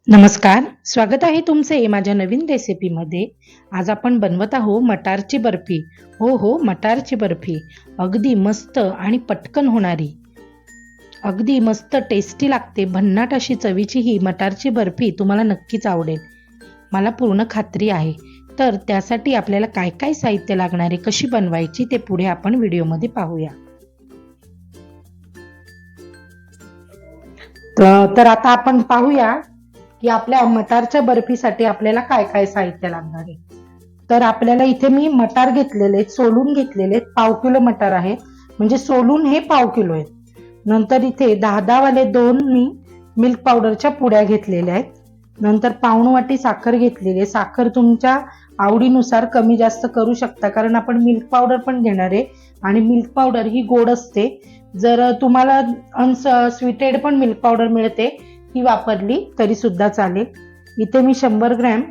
नमस्कार, स्वागत आहे तुमचे माझ्या नवीन रेसिपीमध्ये. आज आपण बनवत आहोत मटारची बर्फी. हो, मटारची बर्फी. अगदी मस्त आणि पटकन होणारी. अगदी मस्त टेस्टी लागते. भन्नाट अशी चवीची ही मटारची बर्फी तुम्हाला नक्कीच आवडेल. मला पूर्ण खात्री आहे. तर त्यासाठी आपल्याला काय काय साहित्य लागणार आहे, कशी बनवायची ते पुढे आपण व्हिडिओमध्ये पाहूया. तर आता आपण पाहूया की आपल्या मटारच्या बर्फीसाठी आपल्याला काय काय साहित्य लागणार आहे. तर आपल्याला इथे मी मटार घेतलेले आहेत, सोलून घेतलेले आहेत. 1/2 किलो मटार आहेत, म्हणजे सोलून हे 1/2 किलो आहेत. नंतर इथे 10 वाले 2 मी मिल्क पावडरच्या पुड्या घेतलेल्या आहेत. नंतर पाऊण वाटी साखर घेतलेली आहे. साखर तुमच्या आवडीनुसार कमी जास्त करू शकता, कारण आपण मिल्क पावडर पण घेणार आहे आणि मिल्क पावडर ही गोड असते. जर तुम्हाला अनस्वीटेड पण मिल्क पावडर मिळते, ती वापरली तरी सुद्धा चालेल. इथे मी 100 ग्रॅम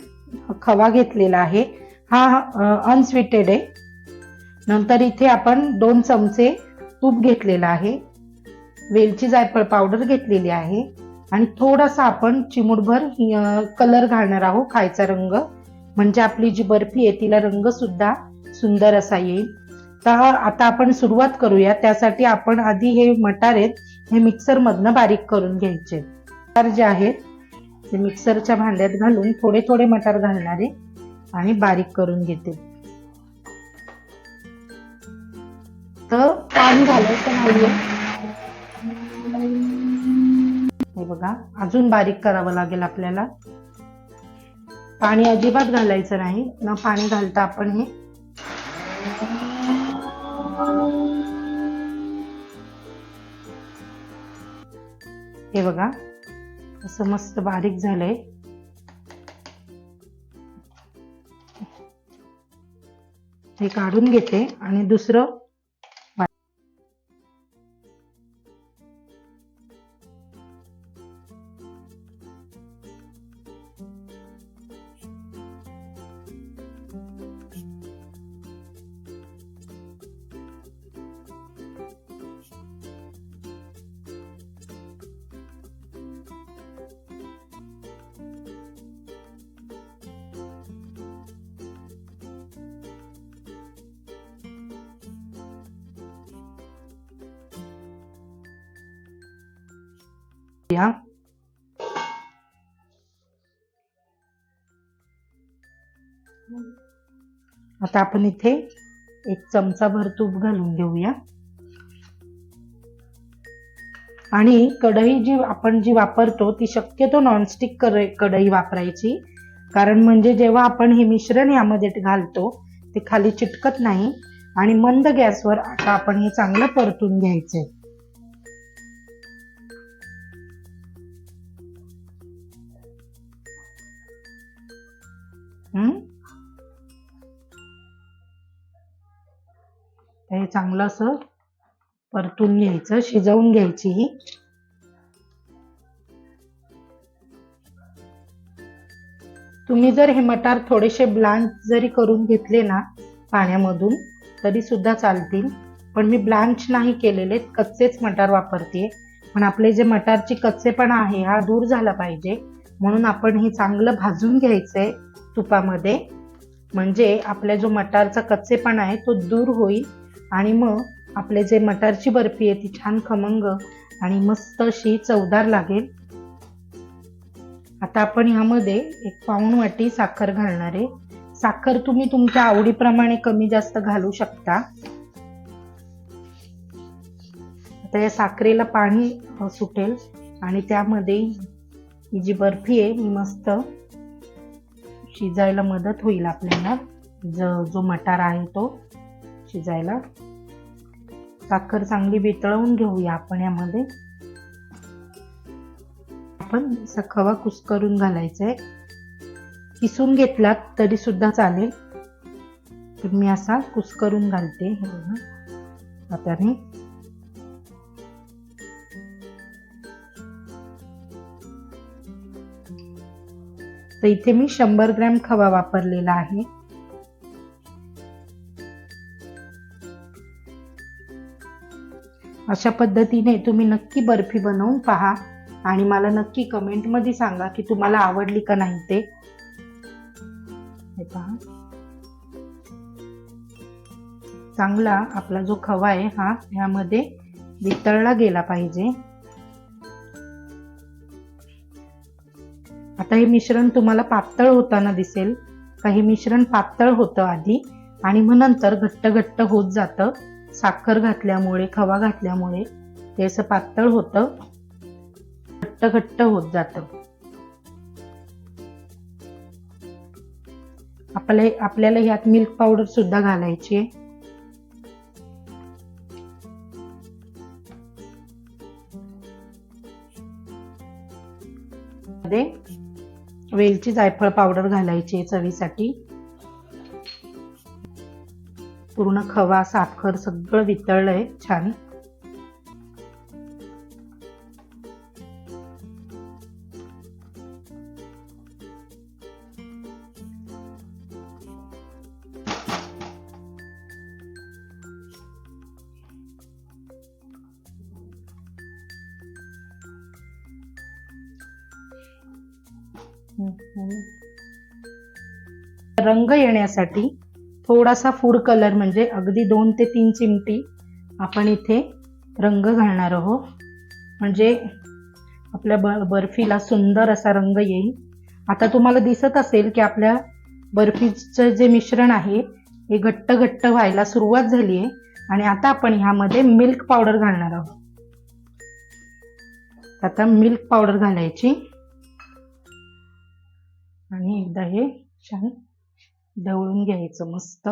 खवा घेतलेला आहे, हा अनस्वीटेड आहे. नंतर इथे आपण 2 चमचे तूप घेतलेला आहे, वेलची जायफळ पावडर घेतलेली आहे आणि थोडासा आपण चिमूटभर कलर घालणार आहोत, खायचा रंग, म्हणजे आपली जी बर्फी आहे तिला रंग सुद्धा सुंदर असा येईल. तर आता आपण सुरुवात करूया. त्यासाठी आपण आधी हे मटार आहेत हे मिक्सर मधनं बारीक करून घ्यायचे. मटार जे आहेत ते मिक्सरच्या भांड्यात घालून थोडे थोडे मटार घालणारे आणि बारीक करून घेते. तर पाणी घालायचं नाहीये, हे बघा, अजून बारीक करावं लागेल आपल्याला. पाणी अजिबात घालायचं नाही, न पाणी घालता आपण हे बघा असं मस्त बारीक झालंय. हे काढून घेते आणि दुसरं या. आता आपण इथे 1 चमचा भर तूप घालून घेऊया आणि कढई जी वापरतो ती शक्यतो नॉनस्टिक कढई वापरायची, कारण म्हणजे जेव्हा आपण हे मिश्रण यामध्ये घालतो ते खाली चिटकत नाही. आणि मंद गॅसवर आता आपण हे चांगलं परतून घ्यायचंय. हे चांगलं असं परतून घ्यायचं, शिजवून घ्यायची ही. तुम्ही जर हे मटार थोडेसे ब्लांच जरी करून घेतले ना पाण्यामधून तरी सुद्धा चालतील, पण मी ब्लांच नाही केलेले, कच्चेच मटार वापरते. पण आपले जे मटारची कच्चेपणा आहे हा दूर झाला पाहिजे, म्हणून आपण हे चांगलं भाजून घ्यायचंय तुपामध्ये, म्हणजे आपला जो मटारचा कच्चेपणा आहे तो दूर होईल आणि मग आपले जे मटारची बर्फी आहे ती छान खमंग आणि मस्त अशी चवदार लागेल. आता आपण ह्यामध्ये 1 पाऊण वाटी साखर घालणार आहे. साखर तुम्ही तुमच्या आवडीप्रमाणे कमी जास्त घालू शकता. आता या साखरेला पाणी सुटेल आणि त्यामध्ये ही जी बर्फी आहे ही मस्त शिजायला मदत होईल आपल्याला. जो मटार आहे तो शिजायला. साखर चांगली वितळवून घेऊया आपण यामध्ये. आपण खवा कुस्करून घालायचा आहे, किसून घेतलात तरी सुद्धा चालेल, पण मी असा कुस्करून घालते हाताने. तर इथे मी 100 ग्रॅम खवा वापरलेला आहे. अशा पद्धतीने तुम्ही नक्की बर्फी बनवून पहा आणि मला नक्की कमेंटमध्ये सांगा की तुम्हाला आवडली का नाही ते. हे पहा, चांगला आपला जो खवा आहे हा यामध्ये वितळला गेला पाहिजे. आता हे मिश्रण तुम्हाला पातळ होताना दिसेल. काही मिश्रण पातळ होतं आधी आणि मग नंतर घट्ट घट्ट होत जातं. साखर घातल्यामुळे, खवा घातल्यामुळे ते असं पातळ होतं, घट्ट घट्ट होत जातं. आपल्याला यात मिल्क पावडर सुद्धा घालायची आहे. वेलची जायफळ पावडर घालायची चवीसाठी. पूर्ण खवा, साखर सगळं वितळलंय छान. रंग येण्यासाठी थोडासा फूड कलर म्हणजे अगदी 2 ते 3 चिमटी आपण इथे रंग घालणार आहोत. म्हणजे आपल्या बर्फीला सुंदर असा रंग येईल. आता तुम्हाला दिसत असेल की आपल्या बर्फीचं जे मिश्रण आहे हे घट्ट घट्ट व्हायला सुरुवात झाली आहे. आणि आता आपण ह्यामध्ये मिल्क पावडर घालणार आहोत. आता मिल्क पावडर घालायची आणि एकदा हे छान ढवळून घ्यायचं मस्त.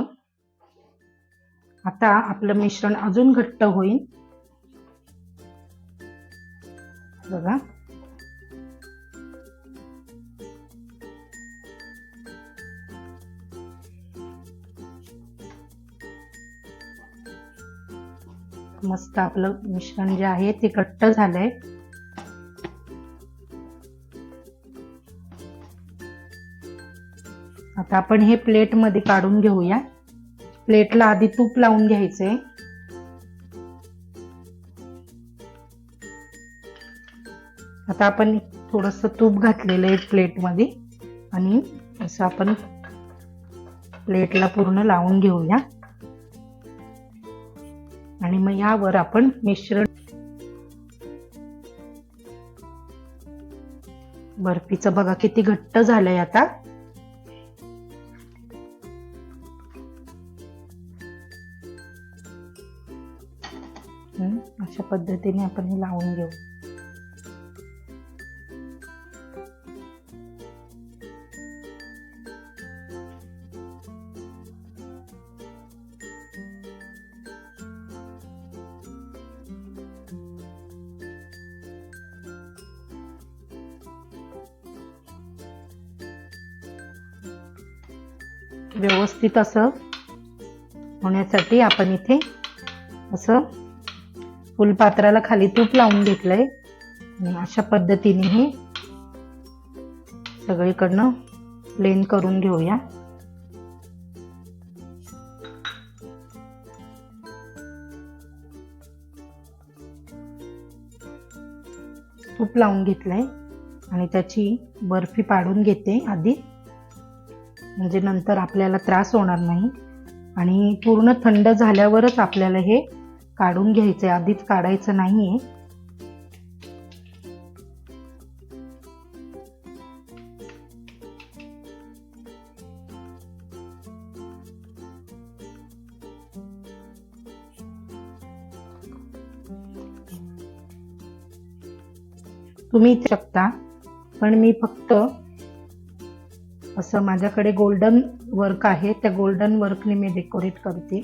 आता आपलं मिश्रण अजून घट्ट होईल बघा. मस्त आपलं मिश्रण जे आहे ते घट्ट झालंय. आता आपण हे प्लेट मध्ये काढून घेऊया. प्लेटला आधी तूप लावून घ्यायचंय. आता आपण थोडस तूप घातलेलं आहे प्लेट मध्ये आणि असं आपण प्लेटला पूर्ण लावून घेऊया. आणि मग यावर आपण मिश्रण बर्फीचं बघा किती घट्ट झालंय आता. अशा पद्धतीने आपण हे लावून घेऊ. व्यवस्थित असं होण्यासाठी आपण इथे असं फुलपात्राला खाली तूप लावून घेतलंय आणि अशा पद्धतीने हे सगळीकडनं प्लेन करून घेऊया. तूप लावून घेतलंय आणि त्याची बर्फी पाडून घेते आधी, म्हणजे नंतर आपल्याला त्रास होणार नाही. आणि पूर्ण थंड झाल्यावरच आपल्याला हे काढून घ्यायचंय, आधीच काढायचं नाहीये. तुम्ही इथे शकता, पण मी फक्त असं माझ्याकडे गोल्डन वर्क आहे, त्या गोल्डन वर्कने मी डेकोरेट करते.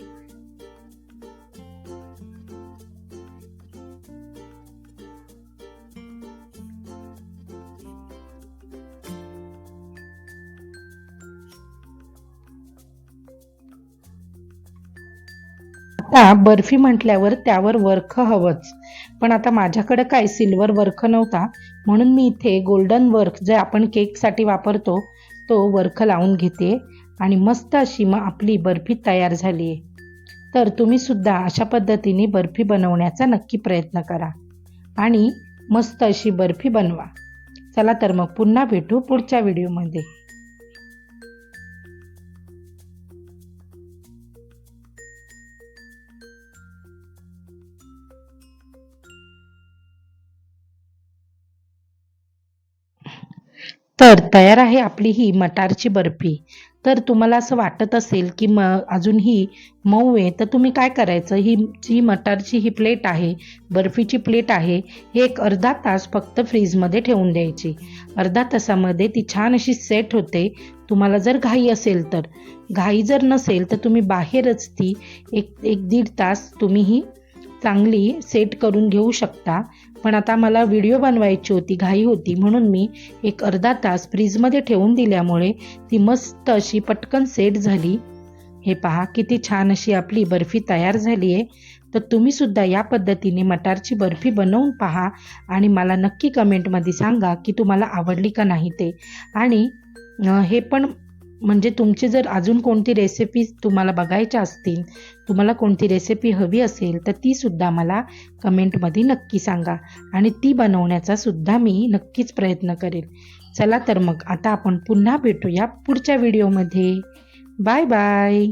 आता बर्फी म्हटल्यावर त्यावर वर्क हवंच, पण आता माझ्याकडे काय सिल्वर वर्क नव्हता, म्हणून मी इथे गोल्डन वर्क जे आपण केक साठी वापरतो तो वर्क लावून घेते आणि मस्त अशी मग आपली बर्फी तयार झाली आहे. तर तुम्ही सुद्धा अशा पद्धतीने बर्फी बनवण्याचा नक्की प्रयत्न करा आणि मस्त अशी बर्फी बनवा. चला तर मग पुन्हा भेटू पुढच्या व्हिडिओमध्ये. तर तयार आहे आपली ही मटारची बर्फी. तर तुम्हाला असं वाटत असेल की अजून ही मऊ आहे, तर तुम्ही काय करायचं, ही जी मटारची ही प्लेट आहे, बर्फीची प्लेट आहे, हे एक अर्धा तास फक्त फ्रीजमध्ये ठेवून द्यायची. अर्धा तासामध्ये ती छान अशी सेट होते. तुम्हाला जर घाई असेल तर, घाई जर नसेल तर तुम्ही बाहेरच ती एक दीड तास तुम्ही ही चांगली सेट करून घेऊ शकता. पण आता मला व्हिडिओ बनवायची होती, घाई होती, म्हणून मी एक अर्धा तास फ्रीजमध्ये ठेवून दिल्यामुळे ती मस्त अशी पटकन सेट झाली. हे पहा किती छान अशी आपली बर्फी तयार झाली आहे. तर तुम्ही सुद्धा या पद्धतीने मटारची बर्फी बनवून पहा आणि मला नक्की कमेंटमध्ये सांगा की तुम्हाला आवडली का नाही ते. आणि हे पण म्हणजे तुमची जर अजून कोणती रेसिपी तुम्हाला बघायच्या असतील, तुम्हाला कोणती रेसिपी हवी असेल तर ती सुद्धा मला कमेंटमध्ये नक्की सांगा आणि ती बनवण्याचा सुद्धा मी नक्कीच प्रयत्न करेल. चला तर मग आता आपण पुन्हा भेटूया पुढच्या व्हिडिओमध्ये. Bye bye.